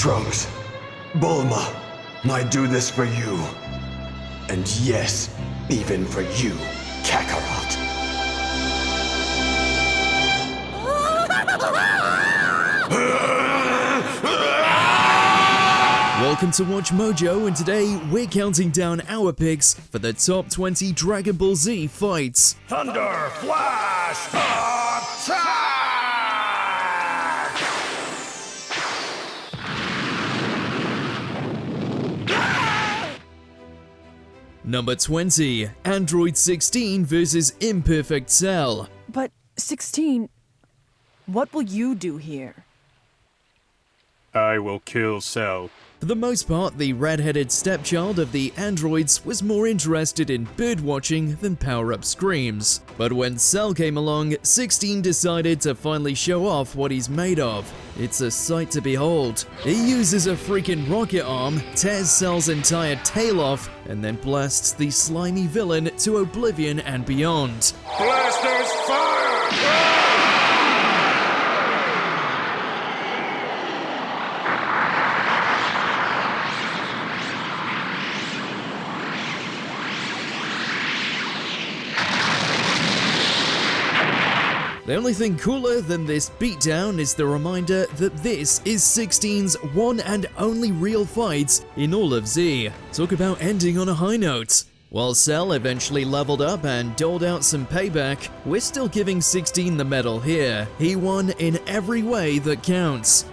Trunks, Bulma, I do this for you. And yes, even for you, Kakarot. Welcome to Watch Mojo, and today we're counting down our picks for the top 20 Dragon Ball Z fights. Thunder, Flash, Attack! Number 20, Android 16 vs Imperfect Cell. But 16, what will you do here? I will kill Cell. For the most part, the red-headed stepchild of the androids was more interested in bird-watching than power-up screams. But when Cell came along, 16 decided to finally show off what he's made of. It's a sight to behold. He uses a freaking rocket arm, tears Cell's entire tail off, and then blasts the slimy villain to oblivion and beyond. Blasters, fire! The only thing cooler than this beatdown is the reminder that this is 16's one and only real fight in all of Z. Talk about ending on a high note. While Cell eventually leveled up and doled out some payback, we're still giving 16 the medal here. He won in every way that counts.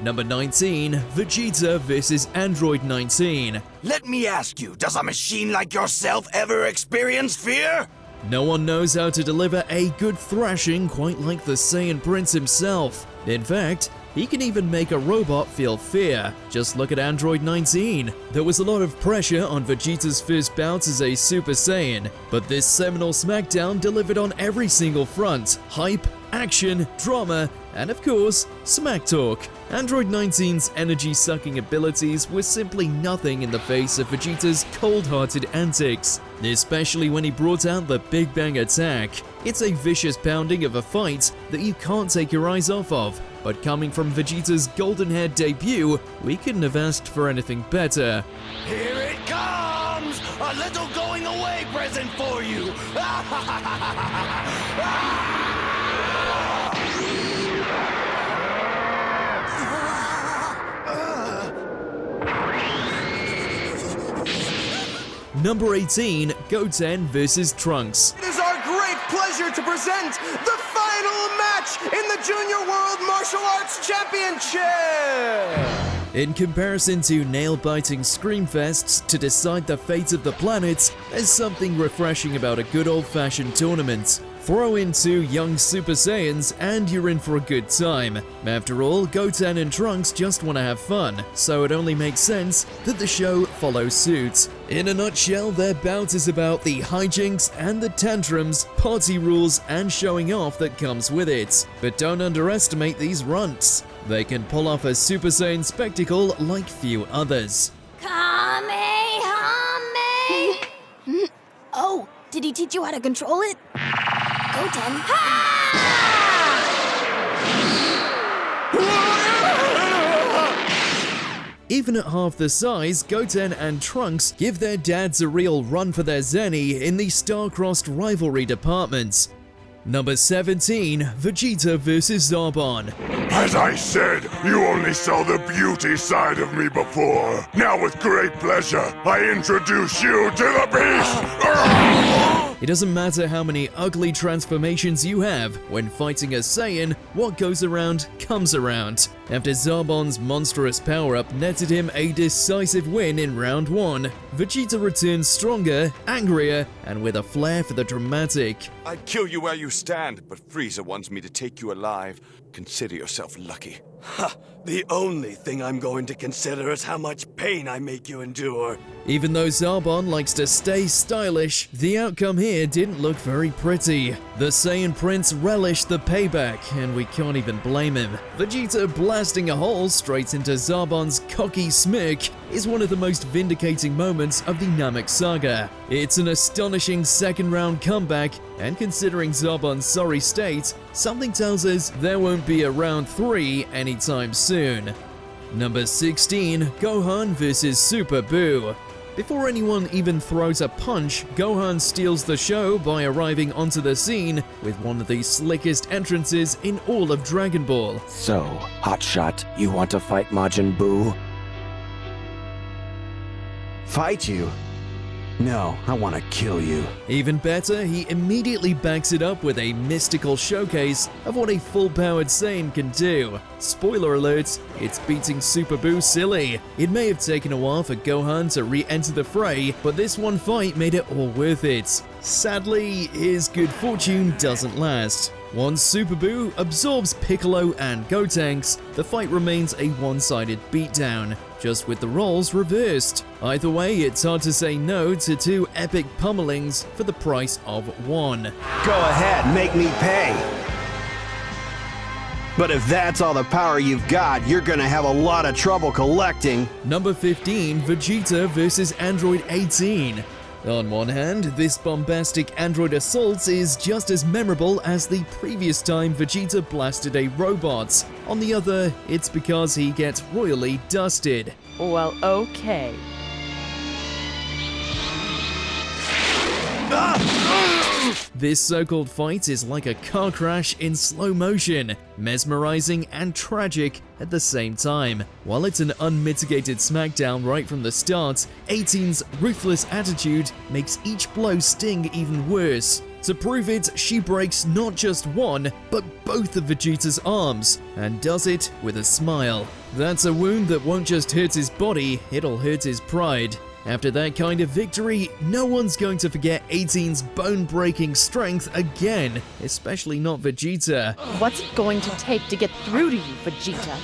Number 19, Vegeta vs Android 19. Let me ask you, does a machine like yourself ever experience fear? No one knows how to deliver a good thrashing quite like the Saiyan Prince himself. In fact, he can even make a robot feel fear. Just look at Android 19. There was a lot of pressure on Vegeta's first bout as a Super Saiyan, but this seminal smackdown delivered on every single front. Hype, action, drama, and of course, smack talk. Android 19's energy-sucking abilities were simply nothing in the face of Vegeta's cold-hearted antics, especially when he brought out the Big Bang attack. It's a vicious pounding of a fight that you can't take your eyes off of, but coming from Vegeta's golden-haired debut, we couldn't have asked for anything better. Here it comes! A little going-away present for you! Number 18, Goten vs Trunks. It is our great pleasure to present the final match in the Junior World Martial Arts Championship! In comparison to nail-biting screamfests to decide the fate of the planets, there's something refreshing about a good old-fashioned tournament. Throw in 2 young Super Saiyans and you're in for a good time. After all, Goten and Trunks just want to have fun, so it only makes sense that the show follows suit. In a nutshell, their bout is about the hijinks and the tantrums, party rules, and showing off that comes with it. But don't underestimate these runts. They can pull off a Super Saiyan spectacle like few others. Kamehame! Oh, did he teach you how to control it? Goten. Even at half the size, Goten and Trunks give their dads a real run for their zenny in the star-crossed rivalry departments. Number 17, Vegeta vs Zarbon. As I said, you only saw the beauty side of me before. Now with great pleasure, I introduce you to the beast! It doesn't matter how many ugly transformations you have, when fighting a Saiyan, what goes around comes around. After Zarbon's monstrous power-up netted him a decisive win in round 1, Vegeta returns stronger, angrier, and with a flair for the dramatic. I'd kill you where you stand, but Frieza wants me to take you alive. Consider yourself lucky. Ha! The only thing I'm going to consider is how much pain I make you endure. Even though Zarbon likes to stay stylish, the outcome here didn't look very pretty. The Saiyan Prince relished the payback, and we can't even blame him. Vegeta blasting a hole straight into Zarbon's cocky smirk is one of the most vindicating moments of the Namek saga. It's an astonishing second-round comeback, and considering Zarbon's sorry state, something tells us there won't be a round 3 anytime soon. Number 16, Gohan vs Super Buu. Before anyone even throws a punch, Gohan steals the show by arriving onto the scene with one of the slickest entrances in all of Dragon Ball. So, Hotshot, you want to fight Majin Buu? Fight you? No, I want to kill you. Even better, he immediately backs it up with a mystical showcase of what a full-powered Saiyan can do. Spoiler alert, it's beating Super Buu silly. It may have taken a while for Gohan to re-enter the fray, but this one fight made it all worth it. Sadly, his good fortune doesn't last. Once Super Buu absorbs Piccolo and Gotenks, the fight remains a one-sided beatdown, just with the roles reversed. Either way, it's hard to say no to two epic pummelings for the price of one. Go ahead, make me pay. But if that's all the power you've got, you're gonna have a lot of trouble collecting. Number 15, Vegeta vs Android 18. On one hand, this bombastic android assault is just as memorable as the previous time Vegeta blasted a robot. On the other, it's because he gets royally dusted. Well, okay. This so-called fight is like a car crash in slow motion, mesmerizing and tragic at the same time. While it's an unmitigated smackdown right from the start, 18's ruthless attitude makes each blow sting even worse. To prove it, she breaks not just one, but both of Vegeta's arms, and does it with a smile. That's a wound that won't just hurt his body, it'll hurt his pride. After that kind of victory, no one's going to forget 18's bone-breaking strength again, especially not Vegeta. What's it going to take to get through to you, Vegeta?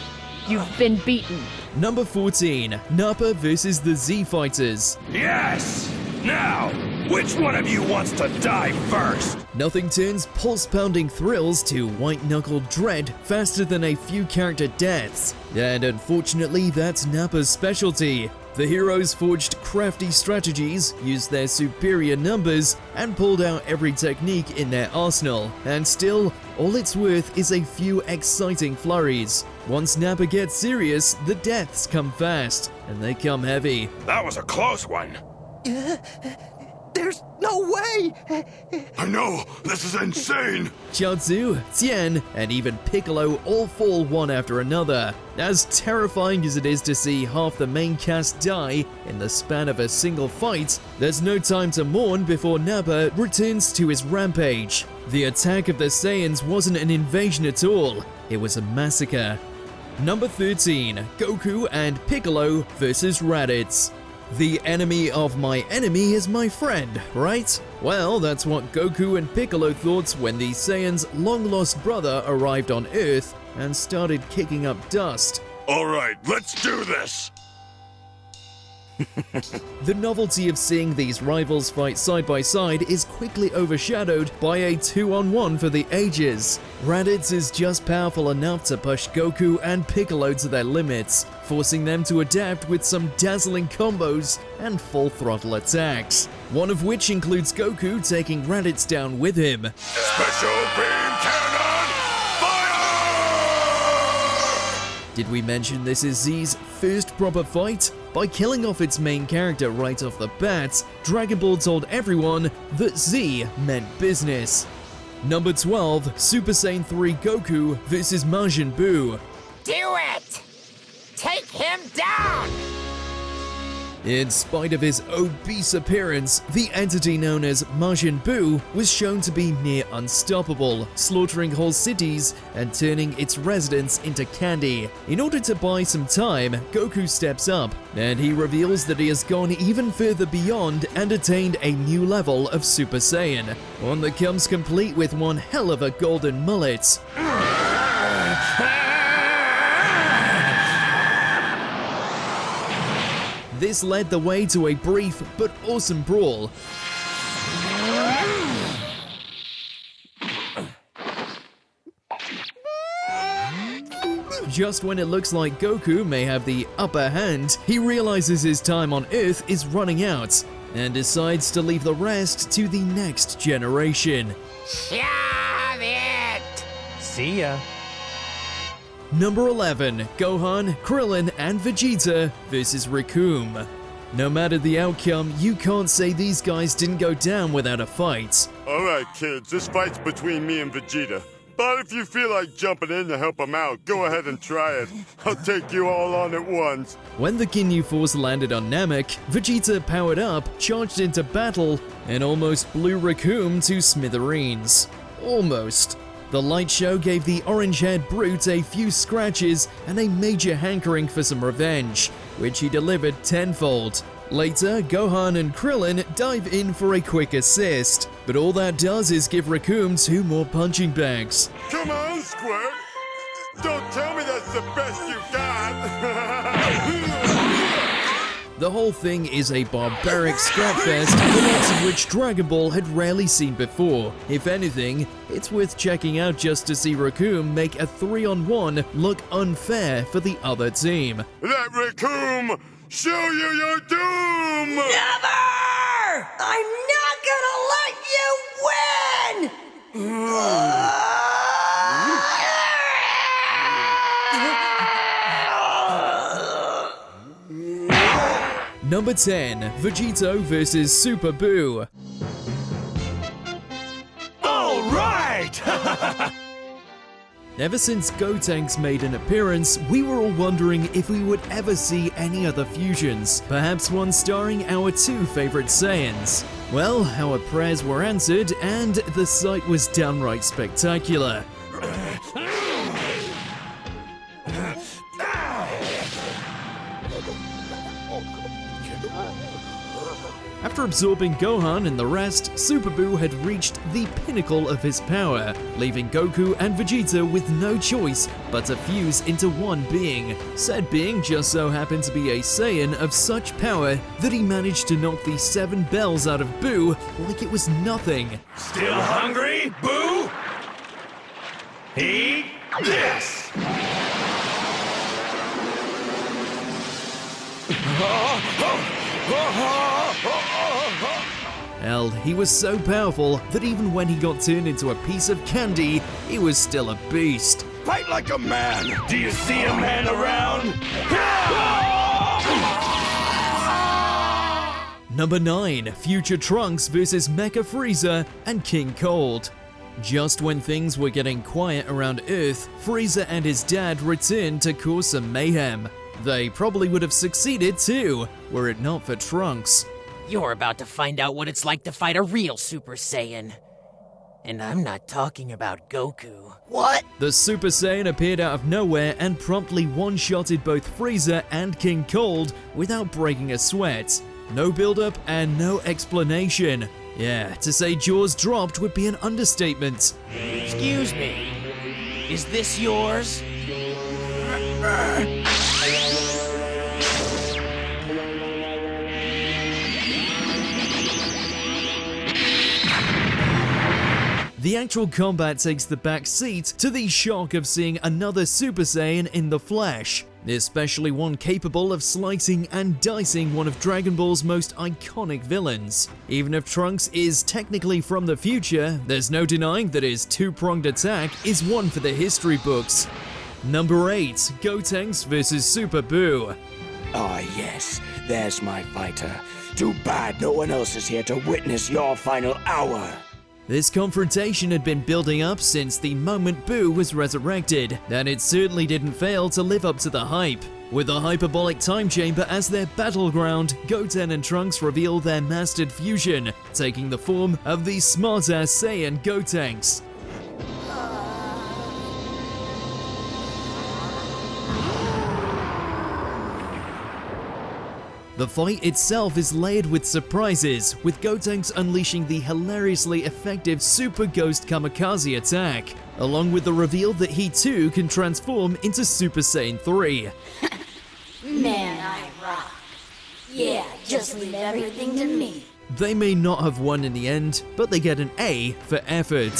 You've been beaten. Number 14, Nappa vs the Z-Fighters. Yes! Now, which one of you wants to die first? Nothing turns pulse-pounding thrills to white-knuckled dread faster than a few character deaths. And unfortunately, that's Nappa's specialty. The heroes forged crafty strategies, used their superior numbers, and pulled out every technique in their arsenal. And still, all it's worth is a few exciting flurries. Once Nappa gets serious, the deaths come fast, and they come heavy. That was a close one. There's no way! I know, this is insane! Chaozu, Tien, and even Piccolo all fall one after another. As terrifying as it is to see half the main cast die in the span of a single fight, there's no time to mourn before Nappa returns to his rampage. The attack of the Saiyans wasn't an invasion at all, it was a massacre. Number 13, Goku and Piccolo vs Raditz. The enemy of my enemy is my friend, right? Well, that's what Goku and Piccolo thought when the Saiyans' long-lost brother arrived on Earth and started kicking up dust. Alright, let's do this! The novelty of seeing these rivals fight side by side is quickly overshadowed by a 2-on-1 for the ages. Raditz is just powerful enough to push Goku and Piccolo to their limits, forcing them to adapt with some dazzling combos and full-throttle attacks. One of which includes Goku taking Raditz down with him. Special beam cannon! Fire! Did we mention this is Z's first proper fight? By killing off its main character right off the bat, Dragon Ball told everyone that Z meant business. Number 12, Super Saiyan 3 Goku vs Majin Buu. Do it! Take him down! In spite of his obese appearance, the entity known as Majin Buu was shown to be near unstoppable, slaughtering whole cities and turning its residents into candy. In order to buy some time, Goku steps up, and he reveals that he has gone even further beyond and attained a new level of Super Saiyan, one that comes complete with one hell of a golden mullet. This led the way to a brief but awesome brawl. Just when it looks like Goku may have the upper hand, he realizes his time on Earth is running out and decides to leave the rest to the next generation. Shove it! See ya. Number 11, Gohan, Krillin, and Vegeta vs. Recoome. No matter the outcome, you can't say these guys didn't go down without a fight. Alright, kids, this fight's between me and Vegeta. But if you feel like jumping in to help him out, go ahead and try it. I'll take you all on at once. When the Ginyu Force landed on Namek, Vegeta powered up, charged into battle, and almost blew Recoome to smithereens. Almost. The light show gave the orange-haired brute a few scratches and a major hankering for some revenge, which he delivered tenfold. Later, Gohan and Krillin dive in for a quick assist, but all that does is give Recoome 2 more punching bags. Come on, Squirt! Don't tell me that's the best you got! The whole thing is a barbaric scrapfest, the likes of which Dragon Ball had rarely seen before. If anything, it's worth checking out just to see Recoome make a 3-on-1 look unfair for the other team. Let Recoome show you your doom! Never! I'm not gonna let you win! Number 10, Vegito vs. Super Buu. All right! Ever since Gotenks made an appearance, we were all wondering if we would ever see any other fusions, perhaps one starring our 2 favorite Saiyans. Well, our prayers were answered, and the sight was downright spectacular. After absorbing Gohan and the rest, Super Buu had reached the pinnacle of his power, leaving Goku and Vegeta with no choice but to fuse into one being. Said being just so happened to be a Saiyan of such power that he managed to knock the 7 bells out of Buu like it was nothing. Still hungry, Boo? Eat this! Hell, he was so powerful that even when he got turned into a piece of candy, he was still a beast. Fight like a man! Do you see a man around? Number 9, Future Trunks vs. Mecha Frieza and King Cold. Just when things were getting quiet around Earth, Frieza and his dad returned to cause some mayhem. They probably would have succeeded too, were it not for Trunks. You're about to find out what it's like to fight a real Super Saiyan. And I'm not talking about Goku. What? The Super Saiyan appeared out of nowhere and promptly one-shotted both Frieza and King Cold without breaking a sweat. No build-up and no explanation. Yeah, to say jaws dropped would be an understatement. Excuse me. Is this yours? The actual combat takes the back seat to the shock of seeing another Super Saiyan in the flesh, especially one capable of slicing and dicing one of Dragon Ball's most iconic villains. Even if Trunks is technically from the future, there's no denying that his 2-pronged attack is one for the history books. Number 8, Gotenks vs. Super Buu. Ah, yes, there's my fighter. Too bad no one else is here to witness your final hour. This confrontation had been building up since the moment Buu was resurrected, and it certainly didn't fail to live up to the hype. With the hyperbolic time chamber as their battleground, Goten and Trunks reveal their mastered fusion, taking the form of the smart-ass Saiyan Gotenks. The fight itself is layered with surprises, with Gotenks unleashing the hilariously effective Super Ghost Kamikaze attack, along with the reveal that he too can transform into Super Saiyan 3. Man, I rock. Yeah, just leave everything to me. They may not have won in the end, but they get an A for effort.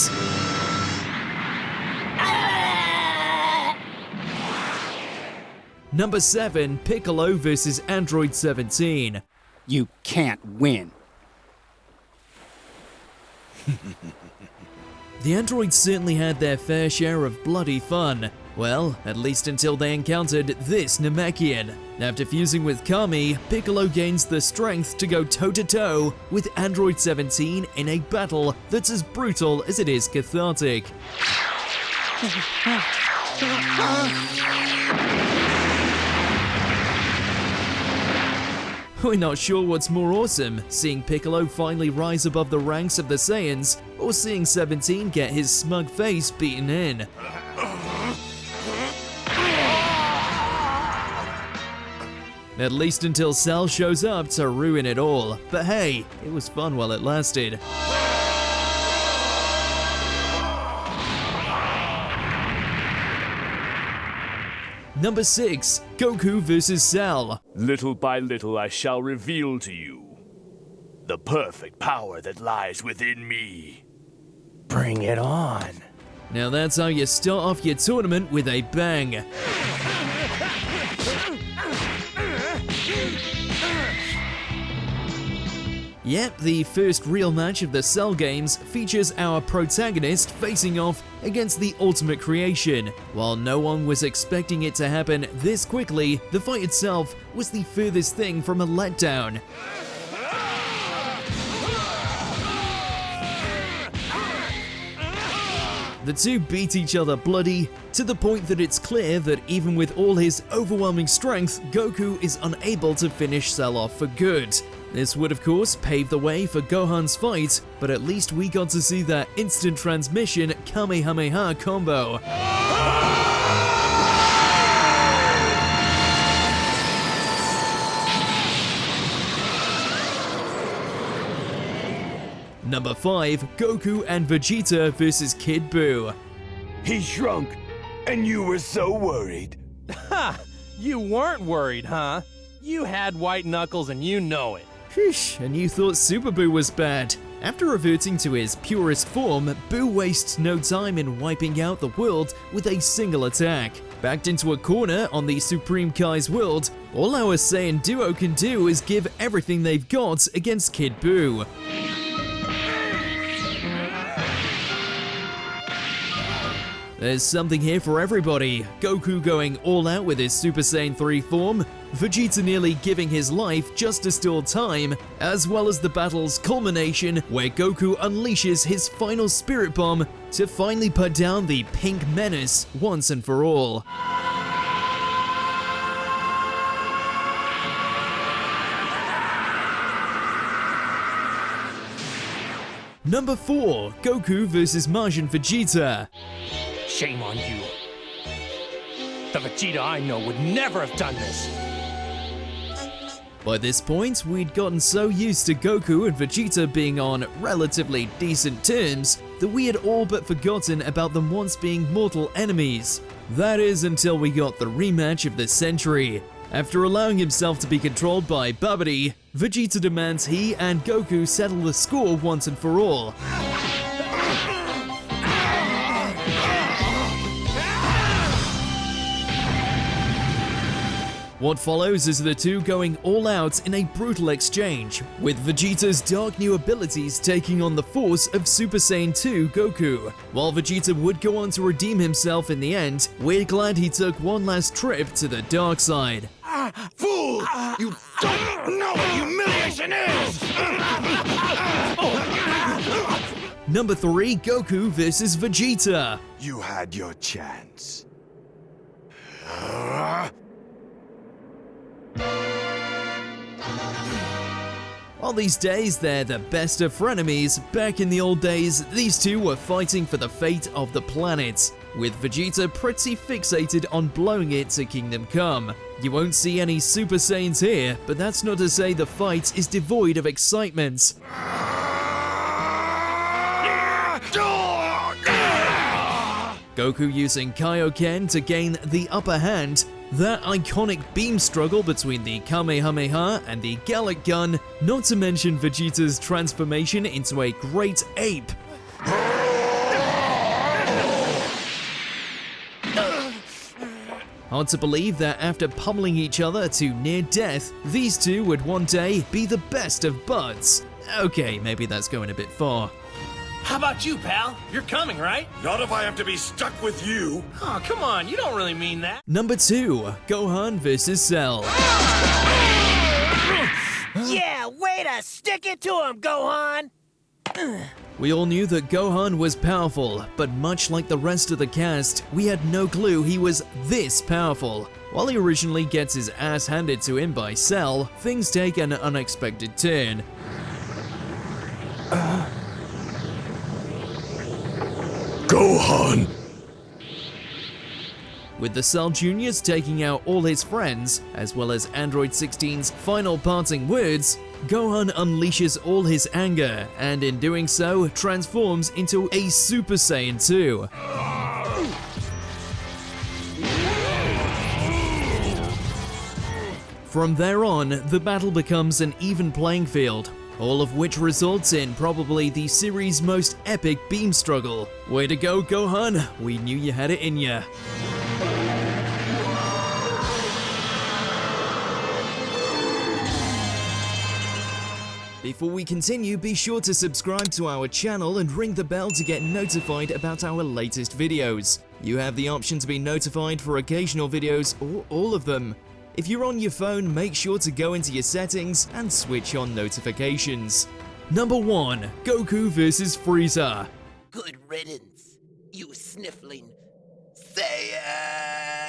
Number 7, Piccolo vs. Android 17. You can't win. The androids certainly had their fair share of bloody fun. Well, at least until they encountered this Namekian. After fusing with Kami, Piccolo gains the strength to go toe-to-toe with Android 17 in a battle that's as brutal as it is cathartic. We're not sure what's more awesome, seeing Piccolo finally rise above the ranks of the Saiyans, or seeing 17 get his smug face beaten in. At least until Cell shows up to ruin it all, but hey, it was fun while it lasted. Number 6. Goku vs. Cell. Little by little I shall reveal to you the perfect power that lies within me. Bring it on. Now that's how you start off your tournament with a bang. Yep, the first real match of the Cell games features our protagonist facing off against the ultimate creation. While no one was expecting it to happen this quickly, the fight itself was the furthest thing from a letdown. The two beat each other bloody, to the point that it's clear that even with all his overwhelming strength, Goku is unable to finish Cell off for good. This would of course pave the way for Gohan's fight, but at least we got to see that instant transmission Kamehameha combo. Number 5. Goku and Vegeta vs. Kid Buu. He shrunk, and you were so worried. Ha! You weren't worried, huh? You had white knuckles and you know it. Sheesh, and you thought Super Buu was bad. After reverting to his purest form, Buu wastes no time in wiping out the world with a single attack. Backed into a corner on the Supreme Kai's world, all our Saiyan duo can do is give everything they've got against Kid Buu. There's something here for everybody. Goku going all out with his Super Saiyan 3 form, Vegeta nearly giving his life just to steal time, as well as the battle's culmination where Goku unleashes his final spirit bomb to finally put down the pink menace once and for all. Number 4. Goku vs. Majin Vegeta. Shame on you. The Vegeta I know would never have done this. By this point, we'd gotten so used to Goku and Vegeta being on relatively decent terms that we had all but forgotten about them once being mortal enemies. That is until we got the rematch of the century. After allowing himself to be controlled by Babidi, Vegeta demands he and Goku settle the score once and for all. What follows is the two going all out in a brutal exchange, with Vegeta's dark new abilities taking on the force of Super Saiyan 2 Goku. While Vegeta would go on to redeem himself in the end, we're glad he took one last trip to the dark side. Fool! You don't know what humiliation is! Number 3. Goku vs. Vegeta. You had your chance. While these days they're the best of frenemies, back in the old days these two were fighting for the fate of the planet, with Vegeta pretty fixated on blowing it to Kingdom Come. You won't see any Super Saiyans here, but that's not to say the fight is devoid of excitement. Goku using Kaioken to gain the upper hand, that iconic beam struggle between the Kamehameha and the Gallic Gun, not to mention Vegeta's transformation into a great ape. Hard to believe that after pummeling each other to near death, these two would one day be the best of buds. Okay, maybe that's going a bit far. How about you, pal? You're coming, right? Not if I have to be stuck with you. Oh, come on, you don't really mean that. Number 2, Gohan vs. Cell. Yeah, way to stick it to him, Gohan! We all knew that Gohan was powerful, but much like the rest of the cast, we had no clue he was this powerful. While he originally gets his ass handed to him by Cell, things take an unexpected turn. Gohan! With the Cell Juniors taking out all his friends, as well as Android 16's final parting words, Gohan unleashes all his anger, and in doing so, transforms into a Super Saiyan 2. From there on, the battle becomes an even playing field, all of which results in probably the series' most epic beam struggle. Way to go, Gohan! We knew you had it in ya. Before we continue, be sure to subscribe to our channel and ring the bell to get notified about our latest videos. You have the option to be notified for occasional videos or all of them. If you're on your phone, make sure to go into your settings and switch on notifications. Number 1, Goku vs. Frieza. Good riddance, you sniffling Saiyan!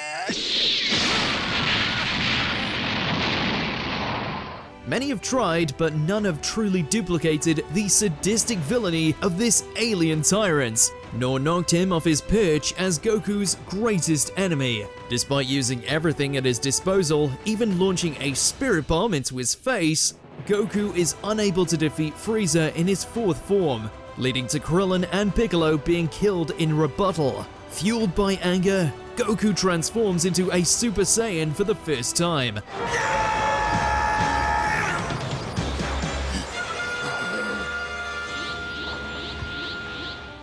Many have tried, but none have truly duplicated the sadistic villainy of this alien tyrant, nor knocked him off his perch as Goku's greatest enemy. Despite using everything at his disposal, even launching a spirit bomb into his face, Goku is unable to defeat Frieza in his 4th form, leading to Krillin and Piccolo being killed in rebuttal. Fueled by anger, Goku transforms into a Super Saiyan for the first time.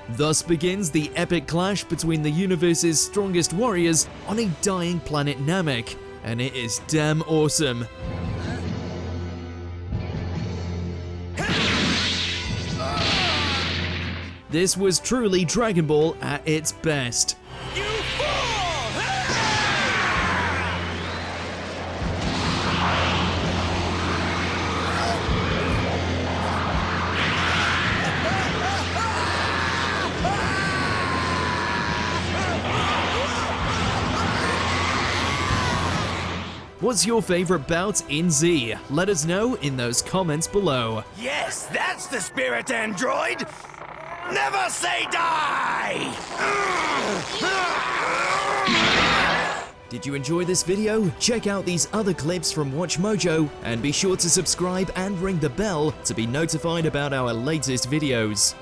Thus begins the epic clash between the universe's strongest warriors on a dying planet Namek, and it is damn awesome. This was truly Dragon Ball at its best. What's your favorite bout in Z? Let us know in those comments below. Yes, that's the spirit, android! Never say die! Did you enjoy this video? Check out these other clips from WatchMojo, and be sure to subscribe and ring the bell to be notified about our latest videos.